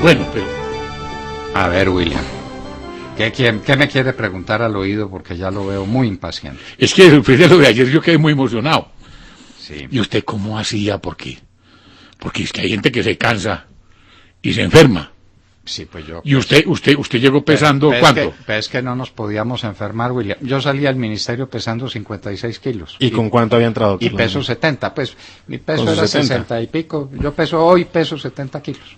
Bueno, pero... A ver, William, ¿qué me quiere preguntar al oído? Porque ya lo veo muy impaciente. Es que después de lo de ayer yo quedé muy emocionado. Sí. ¿Y usted cómo hacía? ¿Por qué? Porque es que hay gente que se cansa y se enferma. Sí, pues yo... ¿Y usted llegó pesando cuánto? Es que no nos podíamos enfermar, William. Yo salí al ministerio pesando 56 kilos. ¿Y con cuánto había entrado? Y peso 70, pues mi peso ¿Con era 70? 60 y pico. Yo hoy peso 70 kilos.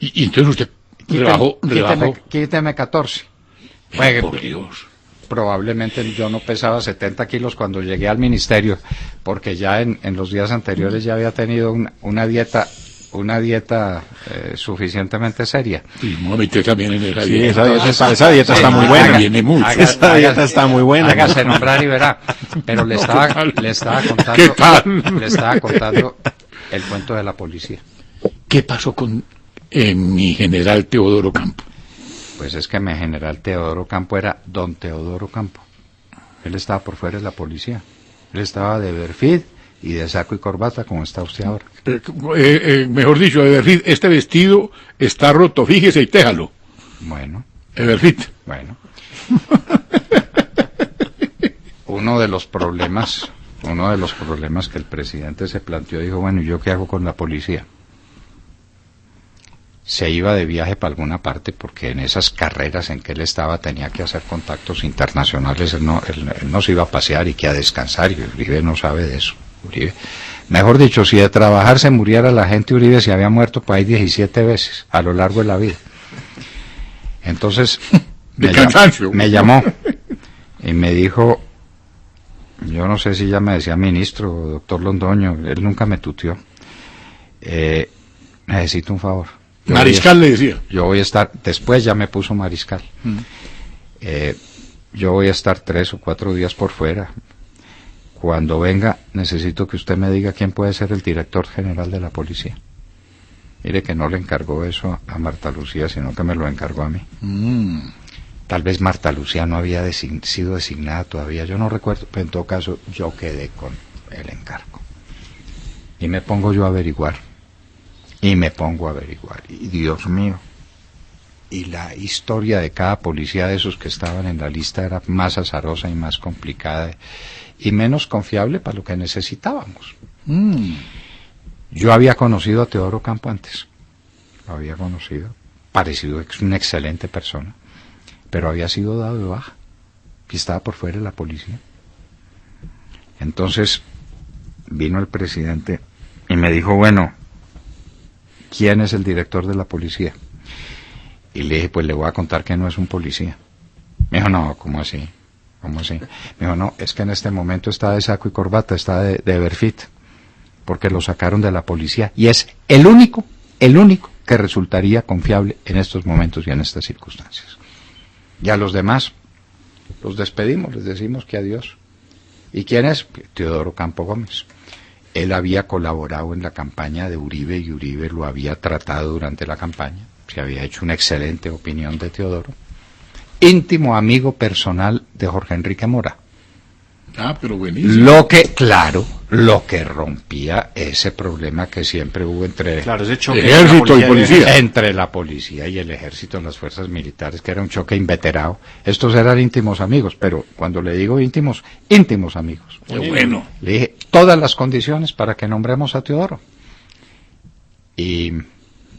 Y entonces usted rebajó... Quíteme 14. Por Dios. Probablemente yo no pesaba 70 kilos cuando llegué al ministerio, porque ya en los días anteriores ya había tenido una dieta suficientemente seria. Y me metí también en esa Sí, dieta. esa dieta está muy buena. Viene mucho. Esa dieta está muy buena. Hágase nombrar y verá. Pero le estaba ¿Qué tal? contando el cuento de la policía. ¿Qué pasó con mi general Teodoro Campo? Pues es que mi general Teodoro Campo era don Teodoro Campo. Él estaba por fuera de la policía. Él estaba de perfil y de saco y corbata, como está usted ahora. Mejor dicho, Everfit, este vestido está roto, fíjese y téjalo. Bueno. Everfit. Bueno. Uno de los problemas que el presidente se planteó, dijo, bueno, ¿y yo qué hago con la policía? Se iba de viaje para alguna parte porque en esas carreras en que él estaba tenía que hacer contactos internacionales, él no se iba a pasear y que a descansar, y Uribe no sabe de eso. Uribe, mejor dicho, si de trabajar se muriera la gente, Uribe se había muerto por ahí 17 veces a lo largo de la vida. Entonces me llamó y me dijo, yo no sé si ya me decía ministro o doctor Londoño, él nunca me tuteó, necesito un favor. Mariscal le decía. Yo voy a estar, después ya me puso mariscal. Yo voy a estar 3 o 4 días por fuera. Cuando venga, necesito que usted me diga quién puede ser el director general de la policía. Mire que no le encargó eso a Marta Lucía, sino que me lo encargó a mí. Tal vez Marta Lucía no había sido designada todavía, yo no recuerdo, pero en todo caso yo quedé con el encargo. Y me pongo yo a averiguar. Y Dios mío, y la historia de cada policía de esos que estaban en la lista era más azarosa y más complicada y menos confiable para lo que necesitábamos. Yo había conocido a Teodoro Campo antes, lo había conocido, parecido que es una excelente persona, pero había sido dado de baja y estaba por fuera de la policía. Entonces vino el presidente y me dijo, bueno, ¿quién es el director de la policía? Y le dije, pues le voy a contar que no es un policía. Me dijo, no, ¿cómo así? ¿Cómo así? Me dijo, no, es que en este momento está de saco y corbata, está de Everfit, porque lo sacaron de la policía. Y es el único que resultaría confiable en estos momentos y en estas circunstancias. Y a los demás los despedimos, les decimos que adiós. ¿Y quién es? Teodoro Campo Gómez. Él había colaborado en la campaña de Uribe y Uribe lo había tratado durante la campaña. Se había hecho una excelente opinión de Teodoro. Íntimo amigo personal de Jorge Enrique Mora. Ah, pero buenísimo. Lo que rompía ese problema que siempre hubo entre ese choque ejército y policía. Entre la policía y el ejército en las fuerzas militares, que era un choque inveterado. Estos eran íntimos amigos, pero cuando le digo íntimos amigos. Qué bueno. Le dije todas las condiciones para que nombremos a Teodoro. Y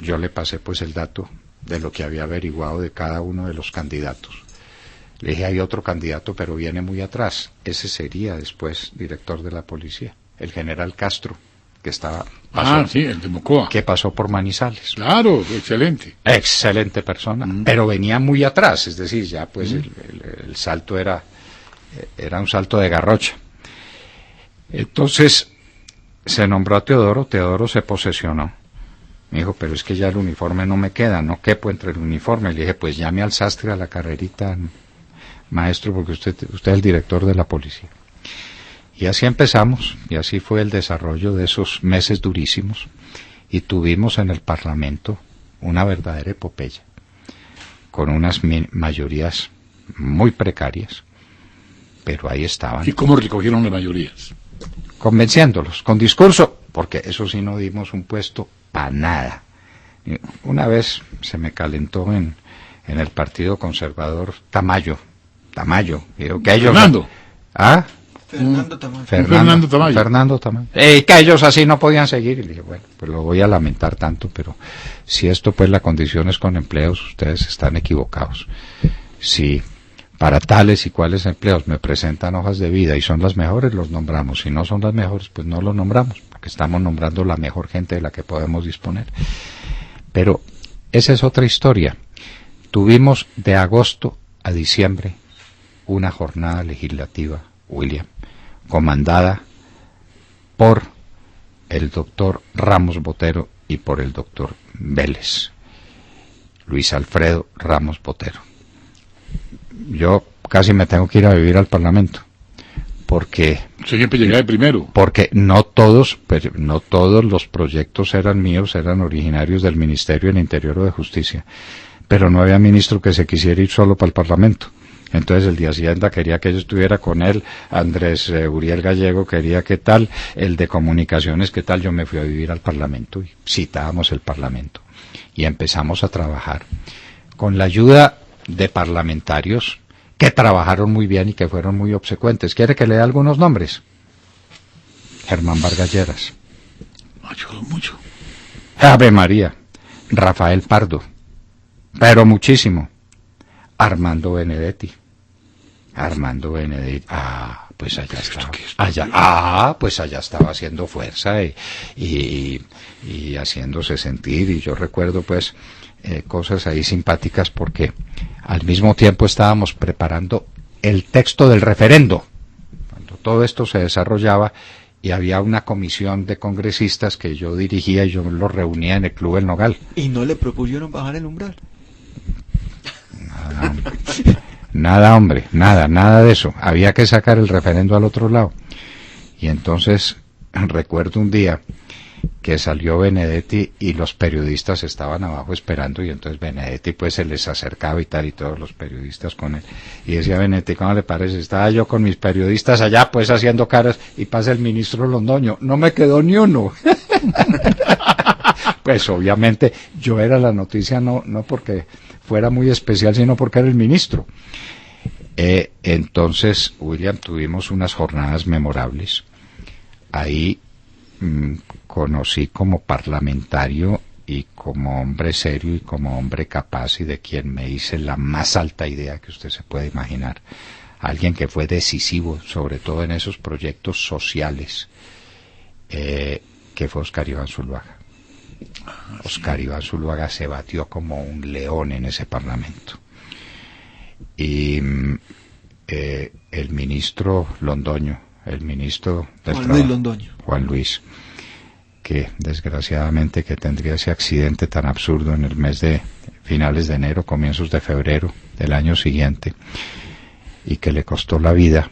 yo le pasé pues el dato de lo que había averiguado de cada uno de los candidatos. Le dije, hay otro candidato, pero viene muy atrás. Ese sería después director de la policía, el general Castro, que el de Mocoa. Que pasó por Manizales. Claro, excelente. Excelente persona, pero venía muy atrás, es decir, ya pues el salto era un salto de garrocha. Entonces se nombró a Teodoro se posesionó. Me dijo, pero es que ya el uniforme no me queda, no quepo entre el uniforme. Le dije, pues llame al sastre a la carrerita, maestro, porque usted es el director de la policía. Y así empezamos, y así fue el desarrollo de esos meses durísimos, y tuvimos en el Parlamento una verdadera epopeya, con unas mayorías muy precarias, pero ahí estaban. ¿Y cómo recogieron las mayorías? Convenciéndolos, con discurso, porque eso sí no dimos un puesto para nada, Una vez se me calentó en el Partido Conservador Tamayo. Digo, que ellos... Fernando. ¿Ah? Fernando Tamayo. Fernando Tamayo. Que ellos así no podían seguir. Y le dije, bueno, pues lo voy a lamentar tanto, pero si esto pues la condición es con empleos, ustedes están equivocados. Si para tales y cuales empleos me presentan hojas de vida y son las mejores, los nombramos. Si no son las mejores, pues no los nombramos, porque estamos nombrando la mejor gente de la que podemos disponer. Pero esa es otra historia. Tuvimos de agosto a diciembre una jornada legislativa, William, comandada por el doctor Ramos Botero y por el doctor Vélez, Luis Alfredo Ramos Botero. Yo casi me tengo que ir a vivir al Parlamento, porque siempre llegué primero. Porque no todos los proyectos eran míos, eran originarios del Ministerio del Interior o de Justicia, pero no había ministro que se quisiera ir solo para el Parlamento. Entonces el de Hacienda quería que yo estuviera con él, Andrés Uriel Gallego quería que tal, el de Comunicaciones que tal, yo me fui a vivir al Parlamento y citábamos el Parlamento y empezamos a trabajar con la ayuda de parlamentarios que trabajaron muy bien y que fueron muy obsecuentes. ¿Quiere que lea algunos nombres? Germán Vargas Lleras. Ayudó mucho. Ave María. Rafael Pardo. Pero muchísimo. Armando Benedetti. Pues allá estaba. Pues allá estaba haciendo fuerza y haciéndose sentir. Y yo recuerdo pues cosas ahí simpáticas porque al mismo tiempo estábamos preparando el texto del referendo. Cuando todo esto se desarrollaba y había una comisión de congresistas que yo dirigía y yo los reunía en el Club El Nogal. ¿Y no le propusieron bajar el umbral? Nada, hombre, nada de eso. Había que sacar el referendo al otro lado. Y entonces recuerdo un día que salió Benedetti y los periodistas estaban abajo esperando y entonces Benedetti pues se les acercaba y tal y todos los periodistas con él. Y decía Benedetti, ¿cómo le parece? Estaba yo con mis periodistas allá pues haciendo caras y pasa el ministro Londoño. No me quedó ni uno. Pues obviamente yo era la noticia no porque fuera muy especial, sino porque era el ministro. Entonces, William, tuvimos unas jornadas memorables. Ahí conocí como parlamentario y como hombre serio y como hombre capaz y de quien me hice la más alta idea que usted se puede imaginar. Alguien que fue decisivo, sobre todo en esos proyectos sociales, que fue Oscar Iván Zuluaga. Oscar Iván Zuluaga se batió como un león en ese parlamento. Y el ministro Londoño, el ministro del Juan Luis Londoño. Juan Luis, que desgraciadamente que tendría ese accidente tan absurdo en el mes de finales de enero, comienzos de febrero del año siguiente, y que le costó la vida.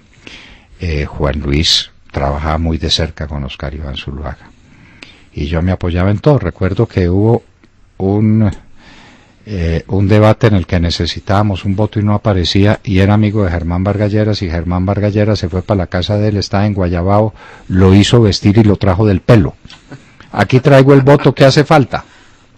Juan Luis trabajaba muy de cerca con Oscar Iván Zuluaga. Y yo me apoyaba en todo. Recuerdo que hubo un debate en el que necesitábamos un voto y no aparecía, y era amigo de Germán Vargas Lleras, y Germán Vargas Lleras se fue para la casa de él, estaba en Guayabao, lo hizo vestir y lo trajo del pelo. Aquí traigo el voto que hace falta.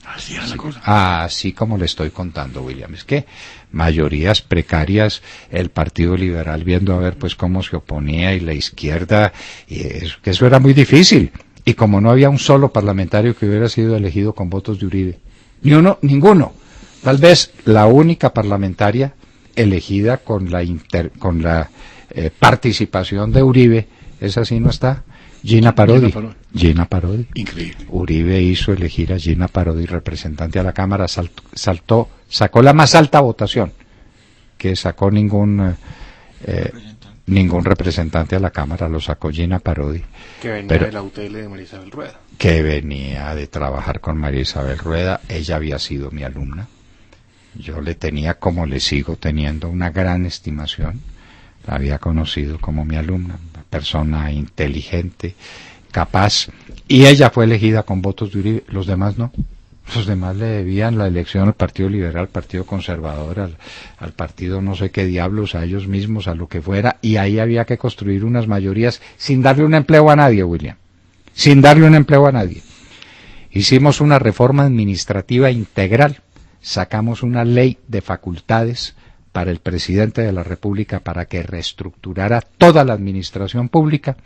Así era la cosa. Así como le estoy contando, William. Es que mayorías precarias, el Partido Liberal viendo a ver pues cómo se oponía, y la izquierda, y que eso era muy difícil. Y como no había un solo parlamentario que hubiera sido elegido con votos de Uribe, ninguno. Tal vez la única parlamentaria elegida con la participación de Uribe, esa sí no está, Gina Parodi. Increíble. Uribe hizo elegir a Gina Parodi representante a la Cámara, sacó la más alta votación que sacó ningún representante a la Cámara, lo sacó Gina Parodi. Que venía de la UTL de María Isabel Rueda. Que venía de trabajar con María Isabel Rueda. Ella había sido mi alumna. Yo le tenía, como le sigo teniendo, una gran estimación. La había conocido como mi alumna, una persona inteligente, capaz. Y ella fue elegida con votos de Uribe, los demás no. Los demás le debían la elección al Partido Liberal, al Partido Conservador, al partido no sé qué diablos, a ellos mismos, a lo que fuera, y ahí había que construir unas mayorías sin darle un empleo a nadie, William. Sin darle un empleo a nadie. Hicimos una reforma administrativa integral, sacamos una ley de facultades para el presidente de la República para que reestructurara toda la administración pública,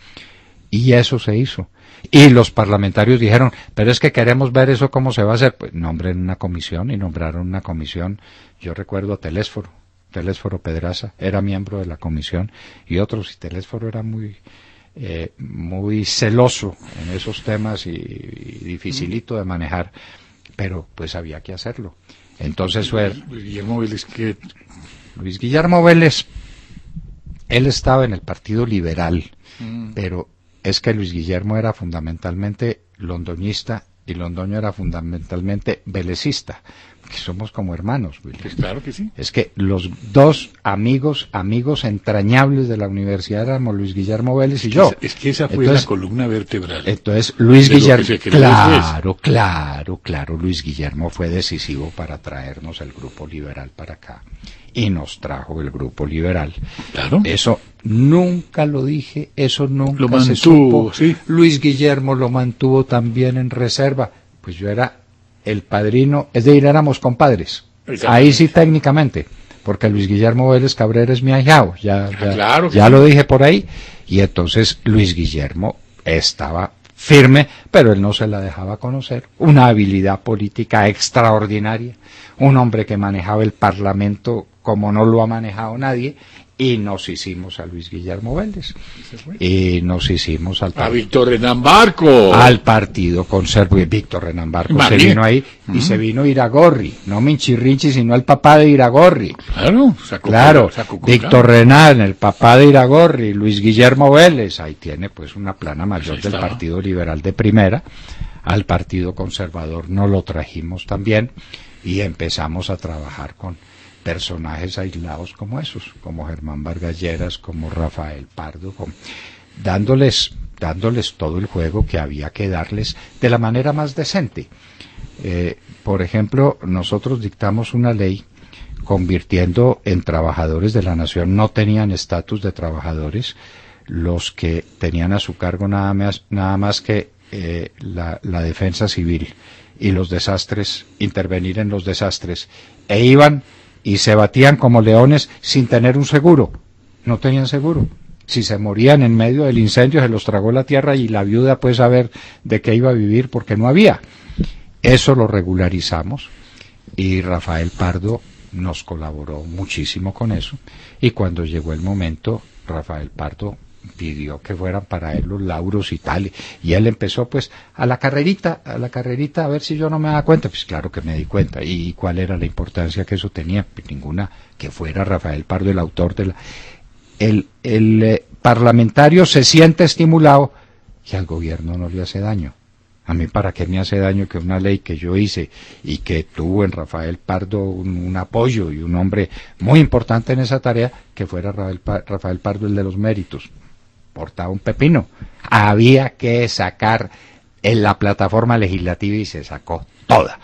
y eso se hizo. Y los parlamentarios dijeron, pero es que queremos ver eso cómo se va a hacer. Pues nombren una comisión, y nombraron una comisión. Yo recuerdo a Telésforo Pedraza era miembro de la comisión, y otros, y Telésforo era muy celoso en esos temas y dificilito de manejar, pero pues había que hacerlo. Entonces fue Luis Guillermo Vélez, él estaba en el Partido Liberal, pero es que Luis Guillermo era fundamentalmente londoñista y Londoño era fundamentalmente velecista, que somos como hermanos. Pues claro que sí. Es que los dos amigos entrañables de la universidad éramos Luis Guillermo Vélez y yo. Es que esa fue la columna vertebral. Entonces Luis Guillermo, claro, Luis Guillermo fue decisivo para traernos el Grupo Liberal para acá. Y nos trajo el Grupo Liberal. Claro. Eso nunca lo dije, eso nunca lo mantuvo, se supo. Sí. Luis Guillermo lo mantuvo también en reserva. Pues yo era el padrino, es decir, éramos compadres. Ahí sí técnicamente, porque Luis Guillermo Vélez Cabrera es mi ahijado, ya lo dije por ahí. Y entonces Luis Guillermo estaba firme, pero él no se la dejaba conocer. Una habilidad política extraordinaria, un hombre que manejaba el Parlamento como no lo ha manejado nadie, y nos hicimos a Luis Guillermo Vélez, y nos hicimos a Víctor Renan Barco, al Partido Conservador. Víctor Renan Barco se vino ahí, y se vino Iragorri, no Minchirrinchi, sino el papá de Iragorri. Claro, Víctor Renan, el papá de Iragorri, Luis Guillermo Vélez, ahí tiene pues una plana mayor del Partido Liberal de primera. Al Partido Conservador no lo trajimos también, y empezamos a trabajar con personajes aislados como esos, como Germán Vargas Lleras, como Rafael Pardo, dándoles todo el juego que había que darles de la manera más decente. Por ejemplo, nosotros dictamos una ley convirtiendo en trabajadores de la nación, no tenían estatus de trabajadores, los que tenían a su cargo nada más que la defensa civil y los desastres, intervenir en los desastres, e iban y se batían como leones sin tener un seguro. No tenían seguro. Si se morían en medio del incendio, se los tragó la tierra, y la viuda puede saber de qué iba a vivir porque no había. Eso lo regularizamos, y Rafael Pardo nos colaboró muchísimo con eso, y cuando llegó el momento, Rafael Pardo pidió que fueran para él los lauros y tal, y él empezó pues a la carrerita, a ver si yo no me daba cuenta. Pues claro que me di cuenta. ¿Y cuál era la importancia que eso tenía? Pues ninguna, que fuera Rafael Pardo el autor de la... El parlamentario se siente estimulado, y al gobierno no le hace daño. A mí, ¿para qué me hace daño que una ley que yo hice y que tuvo en Rafael Pardo un apoyo y un hombre muy importante en esa tarea, que fuera Rafael Pardo el de los méritos? Portaba un pepino. Había que sacar en la plataforma legislativa, y se sacó toda.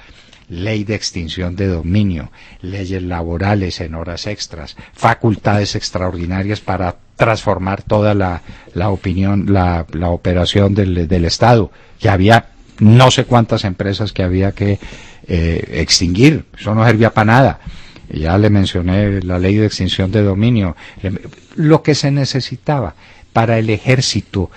Ley de extinción de dominio, leyes laborales en horas extras, facultades extraordinarias para transformar toda la operación del Estado. Ya había no sé cuántas empresas que había que extinguir. Eso no servía para nada. Ya le mencioné la ley de extinción de dominio. Lo que se necesitaba para el ejército,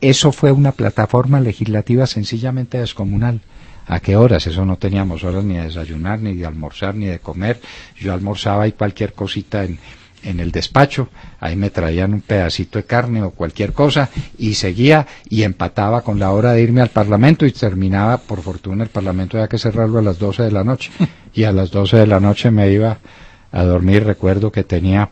eso fue una plataforma legislativa sencillamente descomunal. ¿A qué horas? Eso no teníamos horas ni de desayunar, ni de almorzar, ni de comer. Yo almorzaba y cualquier cosita en el despacho, ahí me traían un pedacito de carne o cualquier cosa, y seguía y empataba con la hora de irme al Parlamento, y terminaba, por fortuna, el Parlamento había que cerrarlo a las 12 de la noche, y a las 12 de la noche me iba a dormir. Recuerdo que tenía,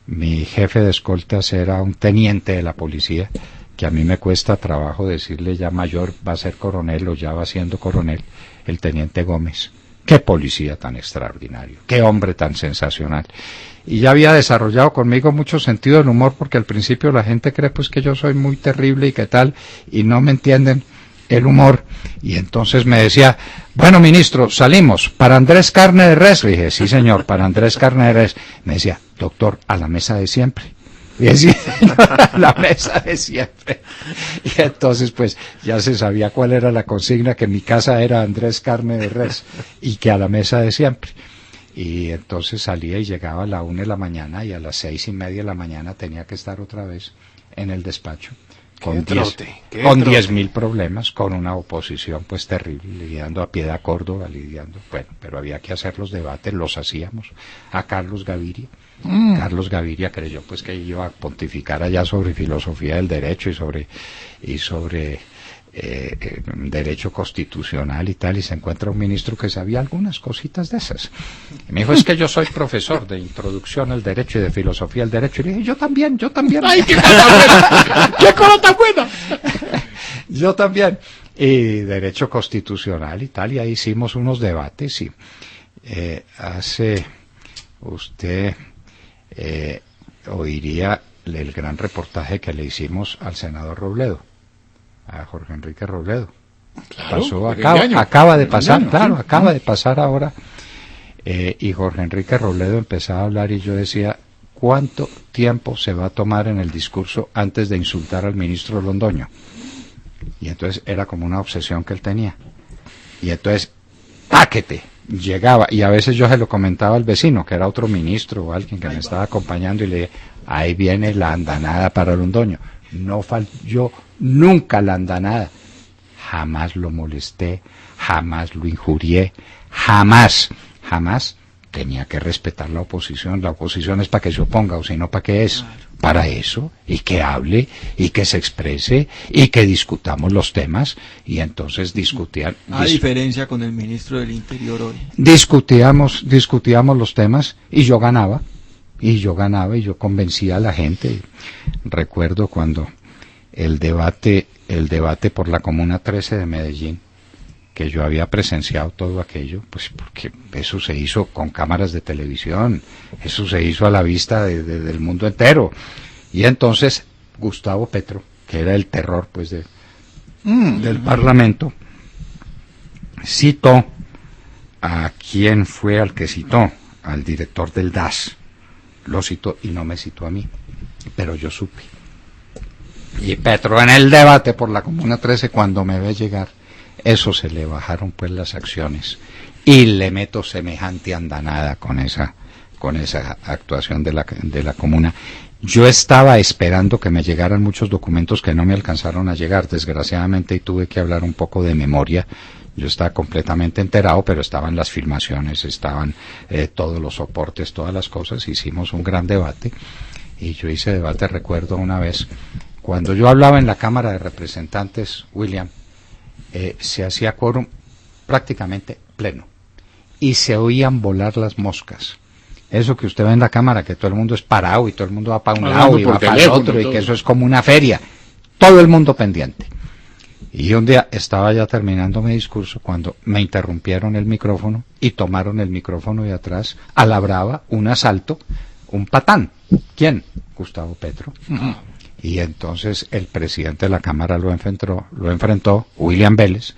mi jefe de escoltas era un teniente de la policía, que a mí me cuesta trabajo decirle ya mayor, va a ser coronel o ya va siendo coronel, el teniente Gómez. Qué policía tan extraordinario, qué hombre tan sensacional. Y ya había desarrollado conmigo mucho sentido del humor, porque al principio la gente cree pues que yo soy muy terrible y qué tal, y no me entienden el humor. Y entonces me decía, bueno, ministro, salimos, ¿para Andrés Carne de Res? Le dije, sí señor, para Andrés Carne de Res. Me decía, doctor, a la mesa de siempre. Y así, la mesa de siempre. Y entonces, pues, ya se sabía cuál era la consigna, que mi casa era Andrés Carne de Res, y que a la mesa de siempre. Y entonces salía y llegaba a la 1 de la mañana, y a las 6:30 de la mañana tenía que estar otra vez en el despacho. Con 10.000 problemas, con una oposición pues terrible, lidiando a Piedad Córdoba, bueno, pero había que hacer los debates, los hacíamos. A Carlos Gaviria. Carlos Gaviria creyó pues que iba a pontificar allá sobre filosofía del derecho y sobre derecho constitucional y tal, y se encuentra un ministro que sabía algunas cositas de esas. Y me dijo, es que yo soy profesor de introducción al derecho y de filosofía del derecho. Y le dije, yo también. ¡Ay, qué cosa buena! ¡Qué cosa tan buena! Yo también. Y derecho constitucional y tal, y ahí hicimos unos debates, y usted oiría el gran reportaje que le hicimos al senador Robledo, a Jorge Enrique Robledo. Claro, acaba de pasar ahora, y Jorge Enrique Robledo empezaba a hablar y yo decía, ¿cuánto tiempo se va a tomar en el discurso antes de insultar al ministro Londoño? Y entonces era como una obsesión que él tenía. Y entonces, ¡táquete! Llegaba, y a veces yo se lo comentaba al vecino, que era otro ministro o alguien que me estaba acompañando, y le dije, ahí viene la andanada para Londoño. No falló nunca la andanada. Jamás lo molesté, jamás lo injurié, jamás. Tenía que respetar la oposición. La oposición es para que se oponga, o si no, ¿para qué es? Para eso, y que hable, y que se exprese, y que discutamos los temas. Y entonces discutían. A diferencia con el ministro del Interior hoy. Discutíamos los temas, y yo ganaba, y yo convencía a la gente. Recuerdo cuando el debate por la Comuna 13 de Medellín, que yo había presenciado todo aquello, pues porque eso se hizo con cámaras de televisión, eso se hizo a la vista del mundo entero. Y entonces Gustavo Petro, que era el terror pues del Parlamento, citó a quien fue al que citó, al director del DAS. Lo citó y no me citó a mí, pero yo supe. Y Petro en el debate por la Comuna 13, cuando me ve llegar, eso se le bajaron pues las acciones, y le meto semejante andanada con esa actuación de la comuna. Yo estaba esperando que me llegaran muchos documentos que no me alcanzaron a llegar, desgraciadamente, y tuve que hablar un poco de memoria. Yo estaba completamente enterado, pero estaban las filmaciones, estaban todos los soportes, todas las cosas. Hicimos un gran debate, y yo hice debate, recuerdo una vez, cuando yo hablaba en la Cámara de Representantes, William, se hacía quórum prácticamente pleno, y se oían volar las moscas. Eso que usted ve en la cámara, que todo el mundo es parado y todo el mundo va para un lado y va para el otro, y que eso es como una feria, todo el mundo pendiente. Y un día estaba ya terminando mi discurso cuando me interrumpieron el micrófono y tomaron el micrófono de atrás a la brava, un asalto, un patán. ¿Quién? Gustavo Petro. Y entonces el presidente de la Cámara lo enfrentó, William Vélez.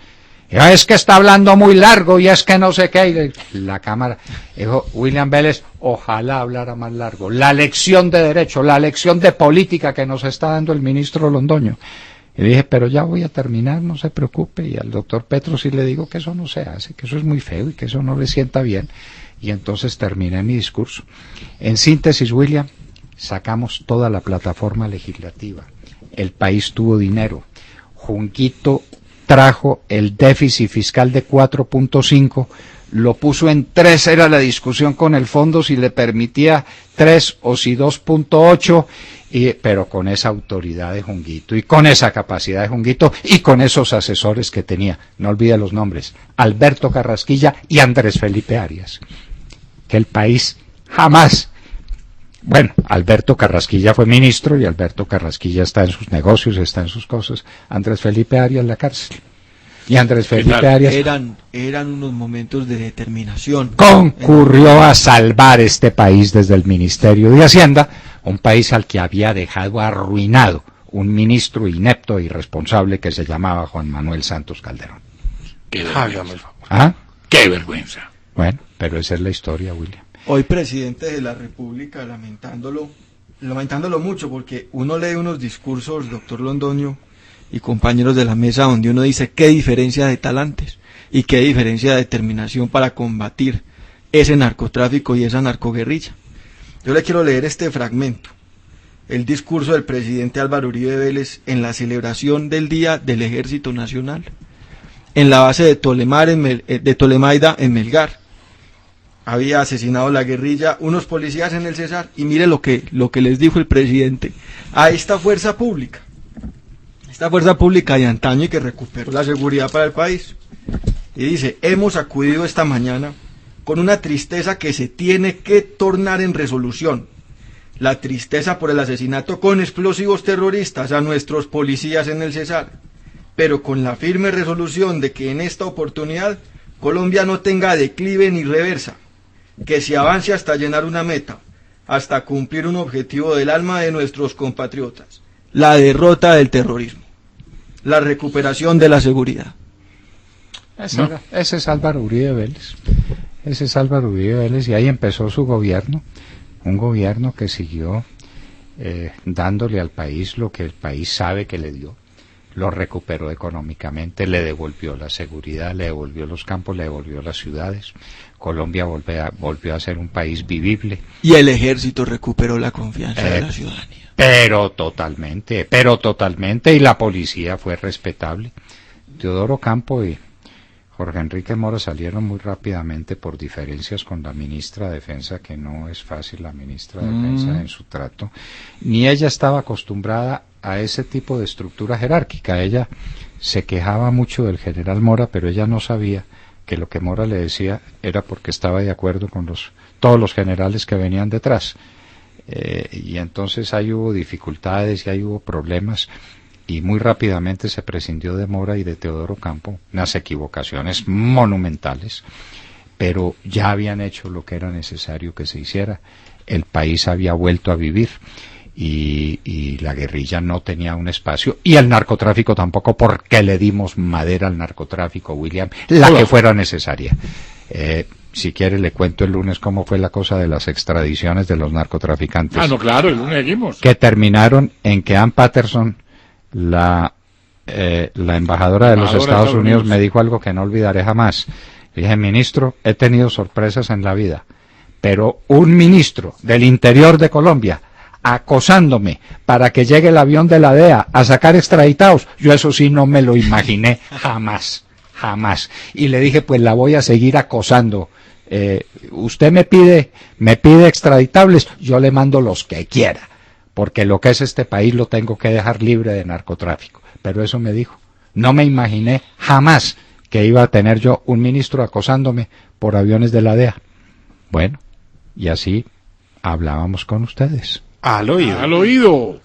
Es que está hablando muy largo y es que no sé qué. Y la Cámara dijo, William Vélez, ojalá hablara más largo. La lección de derecho, la lección de política que nos está dando el ministro Londoño. Y dije, pero ya voy a terminar, no se preocupe. Y al doctor Petro sí le digo que eso no se hace, que eso es muy feo y que eso no le sienta bien. Y entonces terminé mi discurso. En síntesis, William, sacamos toda la plataforma legislativa. El país tuvo dinero. Junquito trajo el déficit fiscal de 4.5, lo puso en 3, era la discusión con el fondo si le permitía 3 o si 2.8, pero con esa autoridad de Junquito y con esa capacidad de Junquito y con esos asesores que tenía, no olvide los nombres, Alberto Carrasquilla y Andrés Felipe Arias, que el país jamás. Bueno, Alberto Carrasquilla fue ministro y Alberto Carrasquilla está en sus negocios, está en sus cosas. Andrés Felipe Arias en la cárcel. Y Andrés Felipe Arias eran unos momentos de determinación. Concurrió a salvar este país desde el Ministerio de Hacienda, un país al que había dejado arruinado un ministro inepto e irresponsable que se llamaba Juan Manuel Santos Calderón. Qué vergüenza. ¿Ah? Qué vergüenza. Bueno, pero esa es la historia, William. Hoy presidente de la República, lamentándolo, lamentándolo mucho, porque uno lee unos discursos, doctor Londoño y compañeros de la mesa, donde uno dice qué diferencia de talantes y qué diferencia de determinación para combatir ese narcotráfico y esa narcoguerrilla. Yo le quiero leer este fragmento, el discurso del presidente Álvaro Uribe Vélez en la celebración del Día del Ejército Nacional, en la base de Tolemaida en Melgar. Había asesinado la guerrilla unos policías en el Cesar, y mire lo que les dijo el presidente a esta fuerza pública de antaño y que recuperó la seguridad para el país. Y dice: hemos acudido esta mañana con una tristeza que se tiene que tornar en resolución. La tristeza por el asesinato con explosivos terroristas a nuestros policías en el Cesar, pero con la firme resolución de que en esta oportunidad Colombia no tenga declive ni reversa, que se avance hasta llenar una meta, hasta cumplir un objetivo del alma de nuestros compatriotas: la derrota del terrorismo, la recuperación de la seguridad. Ese es Álvaro Uribe Vélez. Ese es Álvaro Uribe Vélez, y ahí empezó su gobierno, un gobierno que siguió dándole al país lo que el país sabe que le dio. Lo recuperó económicamente, le devolvió la seguridad, le devolvió los campos, le devolvió las ciudades. Colombia volvió a ser un país vivible. Y el ejército recuperó la confianza de la ciudadanía. Pero totalmente, y la policía fue respetable. Teodoro Campo y Jorge Enrique Mora salieron muy rápidamente por diferencias con la ministra de Defensa, que no es fácil la ministra de Defensa en su trato, ni ella estaba acostumbrada a ese tipo de estructura jerárquica. Ella se quejaba mucho del general Mora, pero ella no sabía que lo que Mora le decía era porque estaba de acuerdo con todos los generales que venían detrás. Y entonces ahí hubo dificultades y ahí hubo problemas, y muy rápidamente se prescindió de Mora y de Teodoro Campo, unas equivocaciones monumentales, pero ya habían hecho lo que era necesario que se hiciera. El país había vuelto a vivir, y la guerrilla no tenía un espacio, y el narcotráfico tampoco, porque le dimos madera al narcotráfico, William, la que fuera necesaria. Si quiere le cuento el lunes cómo fue la cosa de las extradiciones de los narcotraficantes. No, claro, el lunes seguimos. Que terminaron en que Ann Patterson, la embajadora de los Estados Unidos, me dijo algo que no olvidaré jamás. Le dije: ministro, he tenido sorpresas en la vida, pero un ministro del interior de Colombia acosándome para que llegue el avión de la DEA a sacar extraditados, yo eso sí no me lo imaginé jamás. Y le dije: pues la voy a seguir acosando. Usted me pide extraditables, yo le mando los que quiera, porque lo que es este país lo tengo que dejar libre de narcotráfico. Pero eso me dijo. No me imaginé jamás que iba a tener yo un ministro acosándome por aviones de la DEA. Bueno, y así hablábamos con ustedes. Al oído. Al oído.